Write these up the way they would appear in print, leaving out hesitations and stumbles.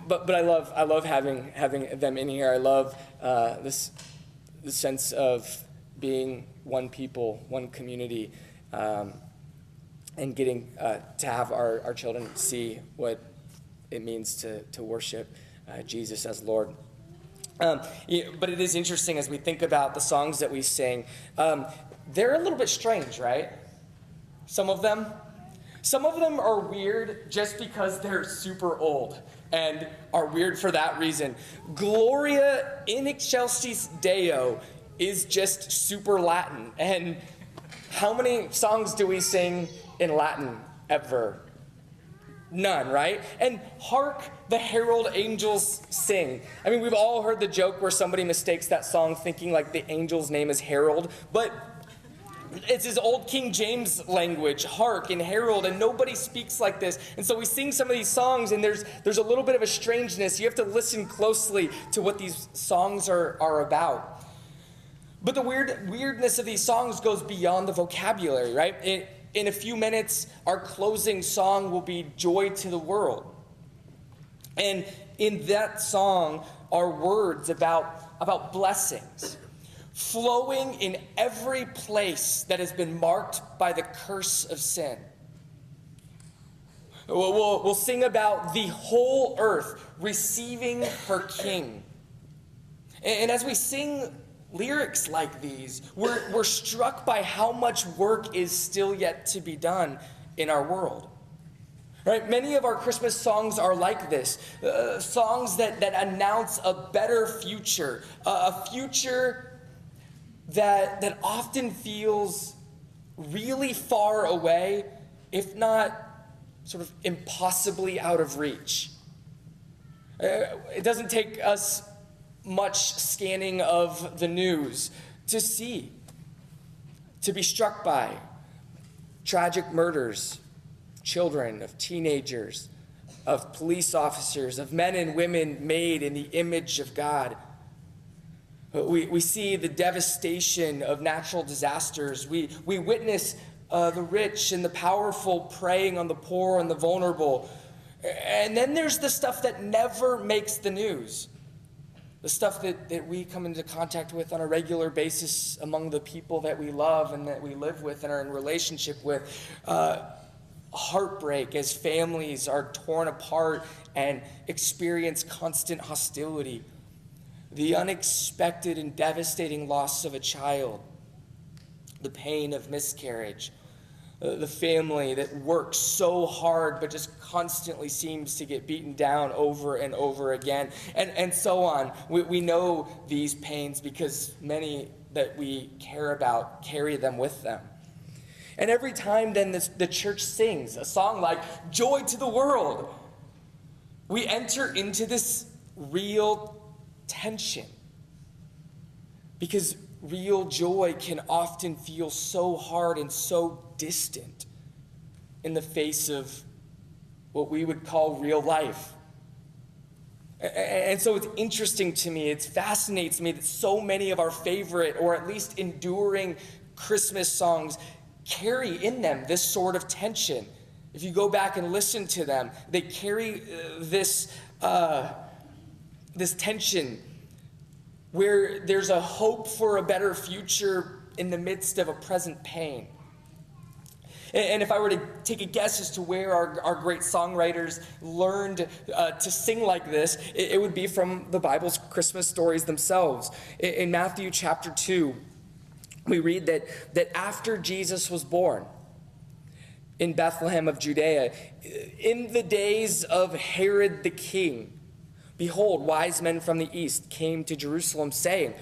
but I love having them in here. I love the sense of being one people, one community, and getting to have our children see what it means to worship Jesus as Lord. But it is interesting as we think about the songs that we sing. They're a little bit strange, right? Some of them are weird just because they're super old and are weird for that reason. Gloria in excelsis Deo is just super Latin. And how many songs do we sing in Latin ever? None, right? And hark the herald angels sing. I mean, we've all heard the joke where somebody mistakes that song thinking like the angel's name is Harold, but it's his old King James language, hark and herald, and nobody speaks like this. And so we sing some of these songs, and there's a little bit of a strangeness. You have to listen closely to what these songs are about. But the weirdness of these songs goes beyond the vocabulary, right? In a few minutes, our closing song will be Joy to the World. And in that song are words about blessings flowing in every place that has been marked by the curse of sin. We'll sing about the whole earth receiving her king. And as we sing lyrics like these, we're struck by how much work is still yet to be done in our world. Right? Many of our Christmas songs are like this, songs that announce a better future, a future that often feels really far away, if not sort of impossibly out of reach. It doesn't take us much scanning of the news to see, to be struck by tragic murders, children, of teenagers, of police officers, of men and women made in the image of God. We see the devastation of natural disasters. We witness the rich and the powerful preying on the poor and the vulnerable. And then there's the stuff that never makes the news. The stuff that we come into contact with on a regular basis among the people that we love and that we live with and are in relationship with. Heartbreak as families are torn apart and experience constant hostility. The unexpected and devastating loss of a child. The pain of miscarriage. The family that works so hard but just constantly seems to get beaten down over and over again, and so on. We know these pains because many that we care about carry them with them. And every time then the church sings a song like Joy to the World, we enter into this real tension. Because real joy can often feel so hard and so distant in the face of what we would call real life. And so it's interesting to me, it fascinates me that so many of our favorite, or at least enduring Christmas songs carry in them this sort of tension. If you go back and listen to them, they carry this tension where there's a hope for a better future in the midst of a present pain. And if I were to take a guess as to where our great songwriters learned to sing like this, it would be from the Bible's Christmas stories themselves. In Matthew chapter 2, we read that after Jesus was born in Bethlehem of Judea, in the days of Herod the king, behold, wise men from the east came to Jerusalem, saying,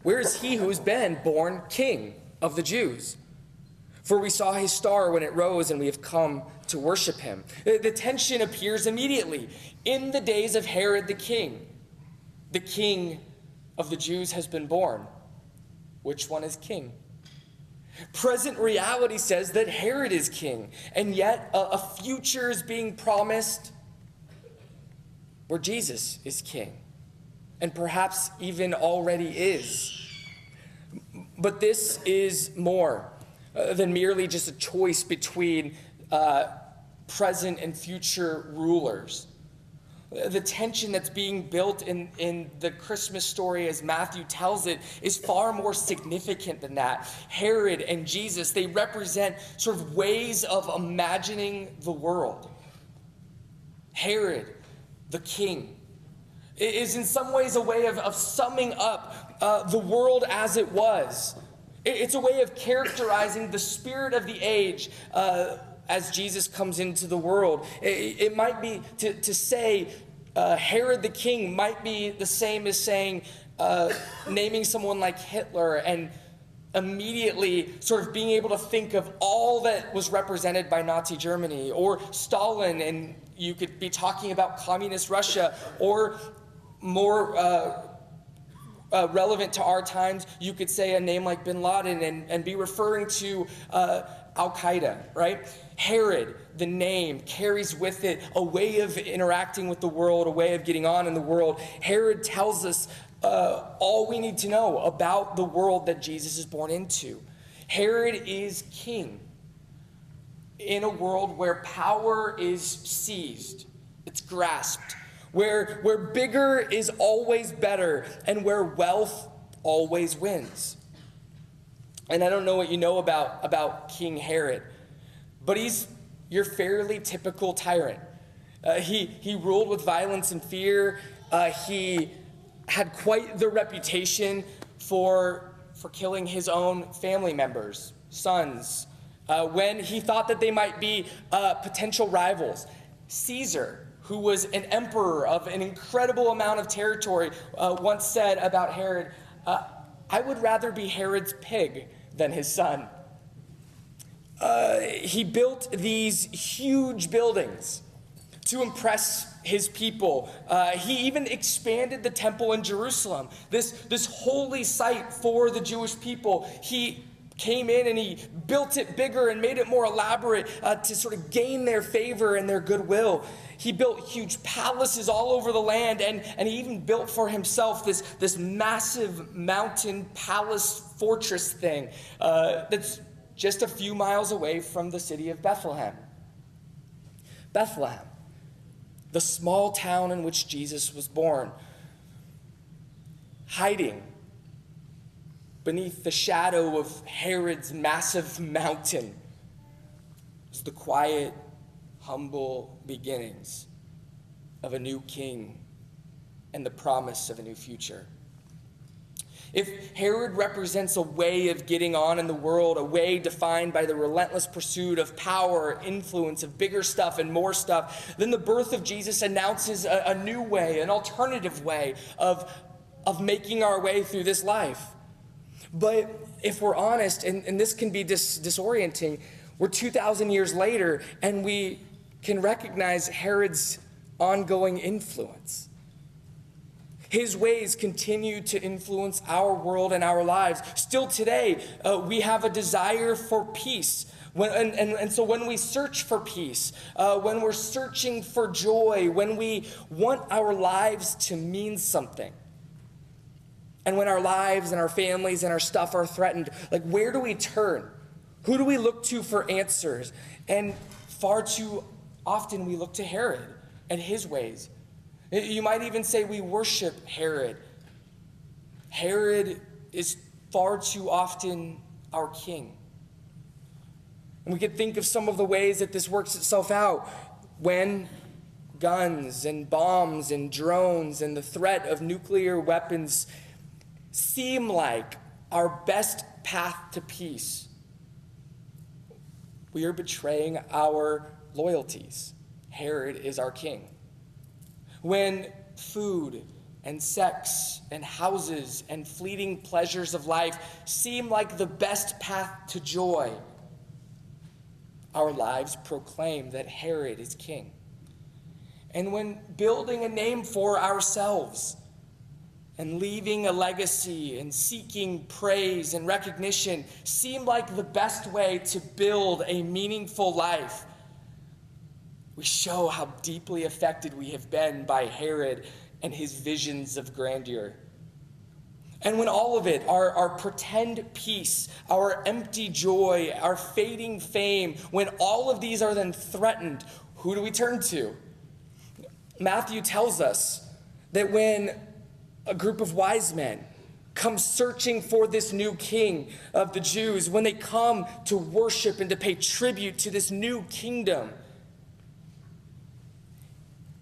"Where is he who has been born King of the Jews? For we saw his star when it rose, and we have come to worship him." The tension appears immediately. In the days of Herod the king of the Jews has been born. Which one is king? Present reality says that Herod is king, and yet a future is being promised where Jesus is king, and perhaps even already is. But this is more than merely just a choice between present and future rulers. The tension that's being built in the Christmas story as Matthew tells it is far more significant than that. Herod and Jesus, they represent sort of ways of imagining the world. Herod, the king, is in some ways a way of summing up the world as it was. It's a way of characterizing the spirit of the age as Jesus comes into the world. It might be to say Herod the king might be the same as saying naming someone like Hitler and immediately sort of being able to think of all that was represented by Nazi Germany, or Stalin, and you could be talking about communist Russia, or more relevant to our times, you could say a name like Bin Laden and be referring to Al-Qaeda, right? Herod, the name, carries with it a way of interacting with the world, a way of getting on in the world. Herod tells us all we need to know about the world that Jesus is born into. Herod is king in a world where power is seized, it's grasped, where bigger is always better, and where wealth always wins. And I don't know what you know about King Herod, but he's your fairly typical tyrant. He ruled with violence and fear. He had quite the reputation for killing his own family members, sons, when he thought that they might be potential rivals. Caesar, who was an emperor of an incredible amount of territory, once said about Herod, I would rather be Herod's pig than his son. He built these huge buildings to impress his people. He even expanded the temple in Jerusalem, this holy site for the Jewish people. He came in and he built it bigger and made it more elaborate to sort of gain their favor and their goodwill. He built huge palaces all over the land, and he even built for himself this massive mountain palace fortress thing that's just a few miles away from the city of Bethlehem. Bethlehem, the small town in which Jesus was born, hiding beneath the shadow of Herod's massive mountain, is the quiet, humble beginnings of a new king and the promise of a new future. If Herod represents a way of getting on in the world, a way defined by the relentless pursuit of power, influence, of bigger stuff and more stuff, then the birth of Jesus announces a new way, an alternative way of making our way through this life. But if we're honest, and this can be disorienting, we're 2,000 years later, and we can recognize Herod's ongoing influence. His ways continue to influence our world and our lives. Still today, we have a desire for peace. And so when we search for peace, when we're searching for joy, when we want our lives to mean something, and when our lives and our families and our stuff are threatened, like, where do we turn? Who do we look to for answers? And far too often we look to Herod and his ways. You might even say we worship Herod. Herod is far too often our king. And we could think of some of the ways that this works itself out when guns and bombs and drones and the threat of nuclear weapons seem like our best path to peace. We are betraying our loyalties. Herod is our king. When food and sex and houses and fleeting pleasures of life seem like the best path to joy, our lives proclaim that Herod is king. And when building a name for ourselves and leaving a legacy and seeking praise and recognition seem like the best way to build a meaningful life, we show how deeply affected we have been by Herod and his visions of grandeur. And when all of it, our pretend peace, our empty joy, our fading fame, when all of these are then threatened, who do we turn to? Matthew tells us that when a group of wise men come searching for this new king of the Jews, when they come to worship and to pay tribute to this new kingdom,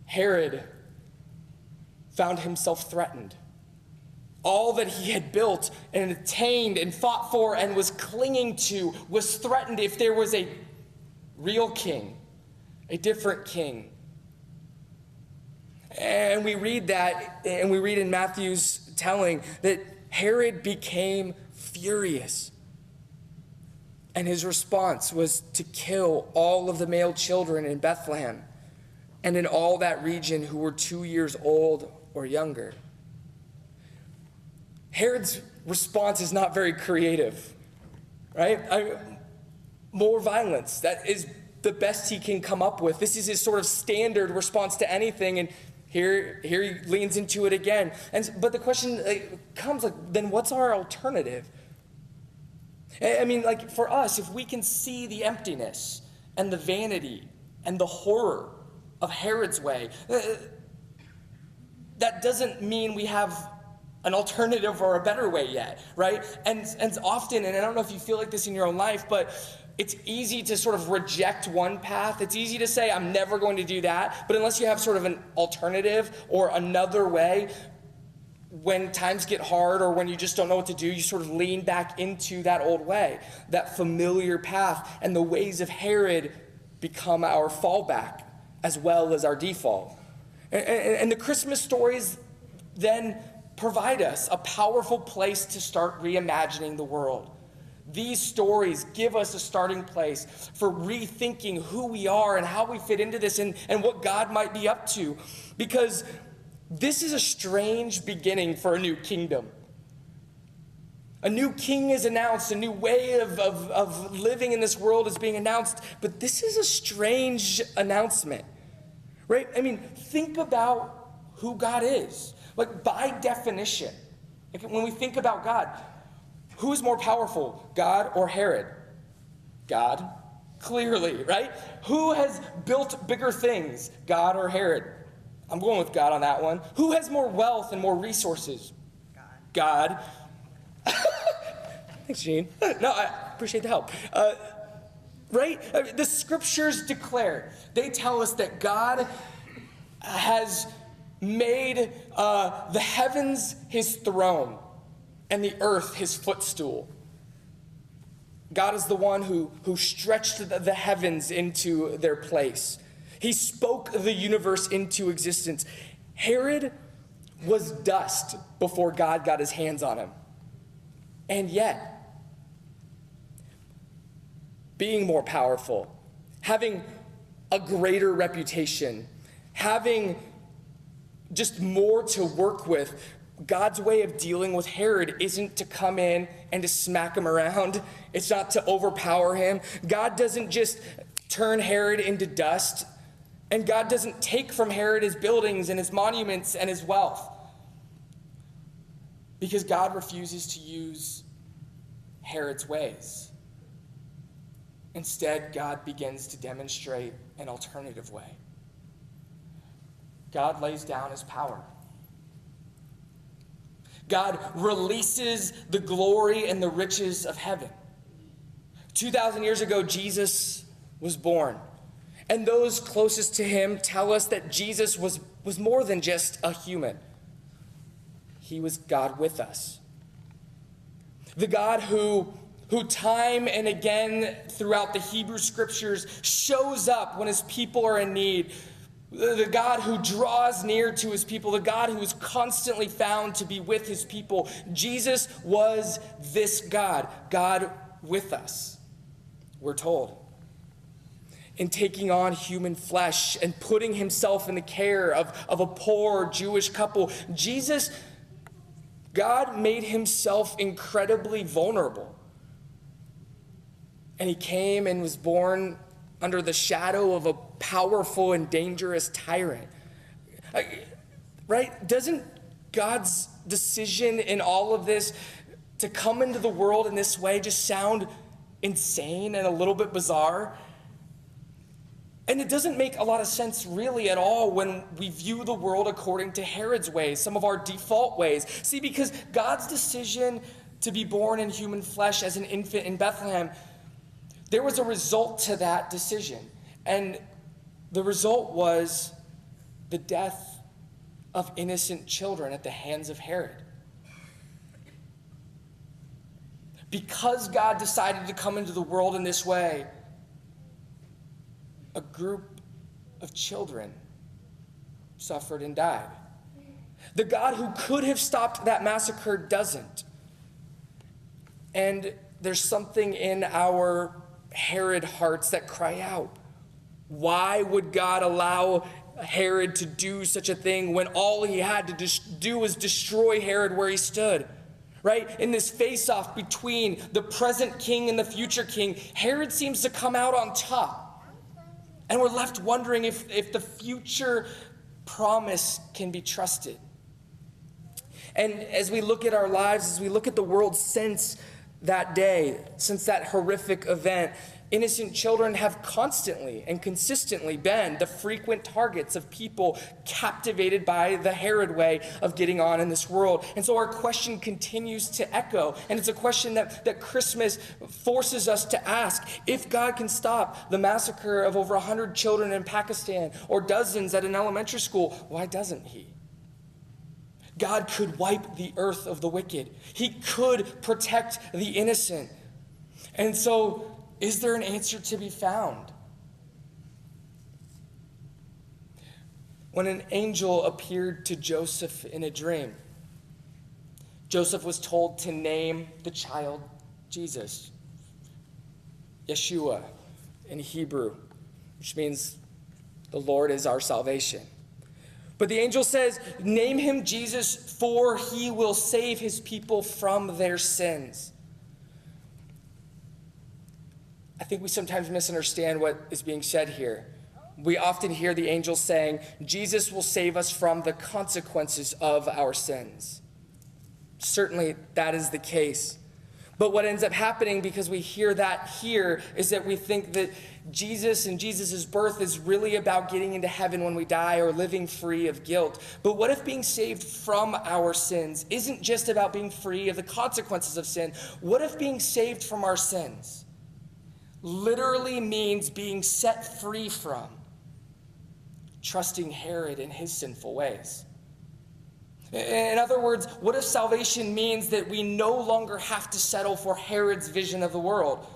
Herod found himself threatened. All that he had built and attained and fought for and was clinging to was threatened if there was a real king, a different king. And we read that, and we read in Matthew's telling that Herod became furious. And his response was to kill all of the male children in Bethlehem and in all that region who were 2 years old or younger. Herod's response is not very creative, right? More violence. That is the best he can come up with. This is his sort of standard response to anything, and here he leans into it again. But the question comes, then what's our alternative? I mean, for us, if we can see the emptiness and the vanity and the horror of Herod's way, that doesn't mean we have an alternative or a better way yet, right? And often, and I don't know if you feel like this in your own life, but it's easy to sort of reject one path. It's easy to say, I'm never going to do that. But unless you have sort of an alternative or another way, when times get hard or when you just don't know what to do, you sort of lean back into that old way, that familiar path. And the ways of Herod become our fallback as well as our default. And the Christmas stories then provide us a powerful place to start reimagining the world. These stories give us a starting place for rethinking who we are and how we fit into this and what God might be up to. Because this is a strange beginning for a new kingdom. A new king is announced, a new way of living in this world is being announced, but this is a strange announcement, right? I mean, think about who God is. By definition, when we think about God, who is more powerful, God or Herod? God, clearly, right? Who has built bigger things, God or Herod? I'm going with God on that one. Who has more wealth and more resources? God. Thanks, Gene. No, I appreciate the help. Right? The scriptures declare, they tell us that God has made the heavens his throne and the earth his footstool. God is the one who stretched the heavens into their place. He spoke the universe into existence. Herod was dust before God got his hands on him. And yet, being more powerful, having a greater reputation, having just more to work with, God's way of dealing with Herod isn't to come in and to smack him around. It's not to overpower him. God doesn't just turn Herod into dust, and God doesn't take from Herod his buildings and his monuments and his wealth. Because God refuses to use Herod's ways. Instead, God begins to demonstrate an alternative way. God lays down his power. God releases the glory and the riches of heaven. 2,000 years ago, Jesus was born. And those closest to him tell us that Jesus was more than just a human. He was God with us. The God who time and again throughout the Hebrew scriptures shows up when his people are in need. The God who draws near to his people, the God who is constantly found to be with his people. Jesus was this God, God with us, we're told. In taking on human flesh and putting himself in the care of a poor Jewish couple, God made himself incredibly vulnerable. And he came and was born under the shadow of a powerful and dangerous tyrant. Right? Doesn't God's decision in all of this to come into the world in this way just sound insane and a little bit bizarre? And it doesn't make a lot of sense really at all when we view the world according to Herod's ways, some of our default ways. See, because God's decision to be born in human flesh as an infant in Bethlehem, there was a result to that decision. And the result was the death of innocent children at the hands of Herod. Because God decided to come into the world in this way, a group of children suffered and died. The God who could have stopped that massacre doesn't. And there's something in our Herod hearts that cry out, why would God allow Herod to do such a thing when all he had to do was destroy Herod where he stood? Right? In this face-off between the present king and the future king, Herod seems to come out on top. And we're left wondering if the future promise can be trusted. And as we look at our lives, as we look at the world since that day, since that horrific event, innocent children have constantly and consistently been the frequent targets of people captivated by the Herod way of getting on in this world. And so our question continues to echo, and it's a question that Christmas forces us to ask. If God can stop the massacre of over 100 children in Pakistan or dozens at an elementary school, why doesn't he? God could wipe the earth of the wicked. He could protect the innocent. And so, is there an answer to be found? When an angel appeared to Joseph in a dream, Joseph was told to name the child Jesus, Yeshua in Hebrew, which means the Lord is our salvation. But the angel says, name him Jesus, for he will save his people from their sins. I think we sometimes misunderstand what is being said here. We often hear the angel saying, Jesus will save us from the consequences of our sins. Certainly that is the case. But what ends up happening, because we hear that here, is that we think that Jesus and Jesus' birth is really about getting into heaven when we die or living free of guilt. But what if being saved from our sins isn't just about being free of the consequences of sin? What if being saved from our sins literally means being set free from trusting Herod in his sinful ways? In other words, what if salvation means that we no longer have to settle for Herod's vision of the world?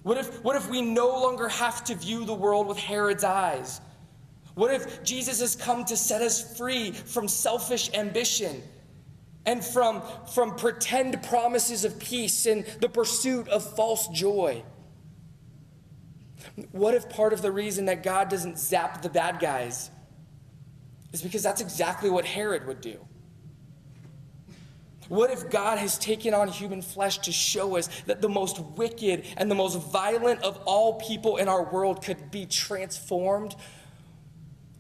What if we no longer have to view the world with Herod's eyes? What if Jesus has come to set us free from selfish ambition and from pretend promises of peace and the pursuit of false joy? What if part of the reason that God doesn't zap the bad guys is because that's exactly what Herod would do? What if God has taken on human flesh to show us that the most wicked and the most violent of all people in our world could be transformed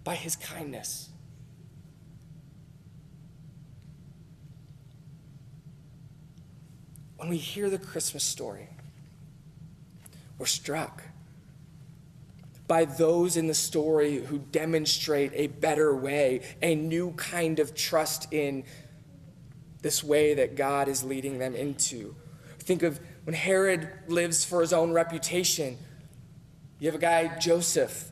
by his kindness? When we hear the Christmas story, we're struck by those in the story who demonstrate a better way, a new kind of trust in this way that God is leading them into. Think of when Herod lives for his own reputation. You have a guy, Joseph,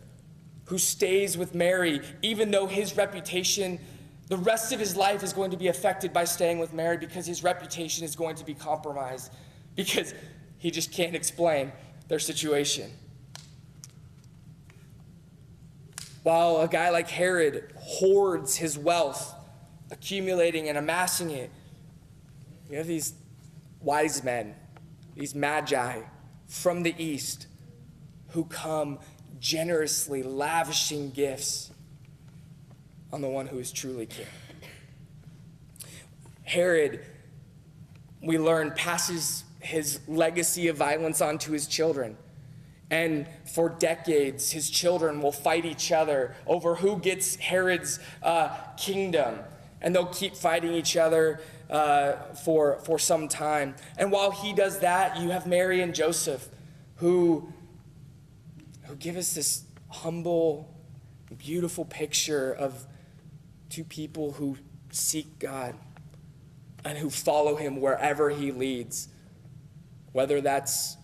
who stays with Mary, even though his reputation, the rest of his life is going to be affected by staying with Mary because his reputation is going to be compromised because he just can't explain their situation. While a guy like Herod hoards his wealth, accumulating and amassing it, you have these wise men, these magi from the east who come generously lavishing gifts on the one who is truly king. Herod, we learn, passes his legacy of violence on to his children. And for decades, his children will fight each other over who gets Herod's kingdom. And they'll keep fighting each other for some time. And while he does that, you have Mary and Joseph who give us this humble, beautiful picture of two people who seek God and who follow him wherever he leads, whether that's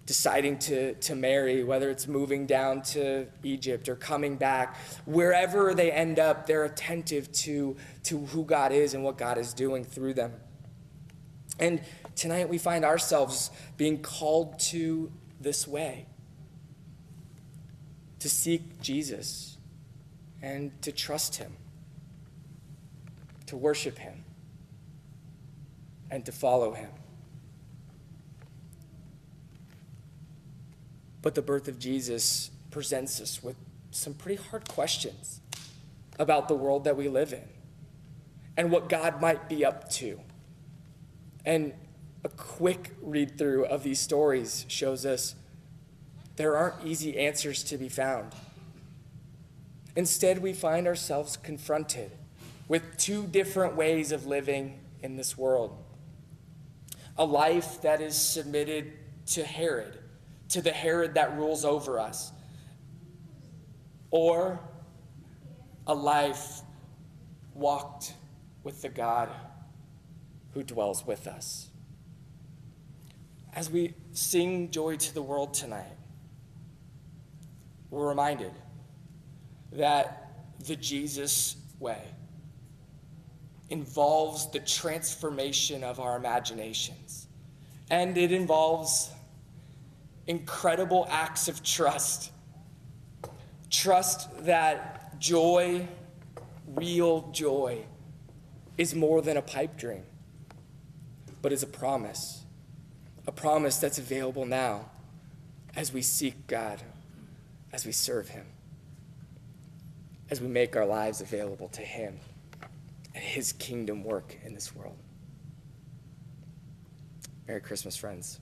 deciding to marry, whether it's moving down to Egypt or coming back. Wherever they end up, they're attentive to who God is and what God is doing through them. And tonight we find ourselves being called to this way, to seek Jesus and to trust him, to worship him, and to follow him. But the birth of Jesus presents us with some pretty hard questions about the world that we live in and what God might be up to. And a quick read through of these stories shows us there aren't easy answers to be found. Instead, we find ourselves confronted with two different ways of living in this world. A life that is submitted to Herod, to the Herod that rules over us, or a life walked with the God who dwells with us. As we sing Joy to the World tonight, we're reminded that the Jesus way involves the transformation of our imaginations, and it involves incredible acts of trust. Trust that joy, real joy, is more than a pipe dream, but is a promise that's available now as we seek God, as we serve him, as we make our lives available to him and his kingdom work in this world. Merry Christmas, friends.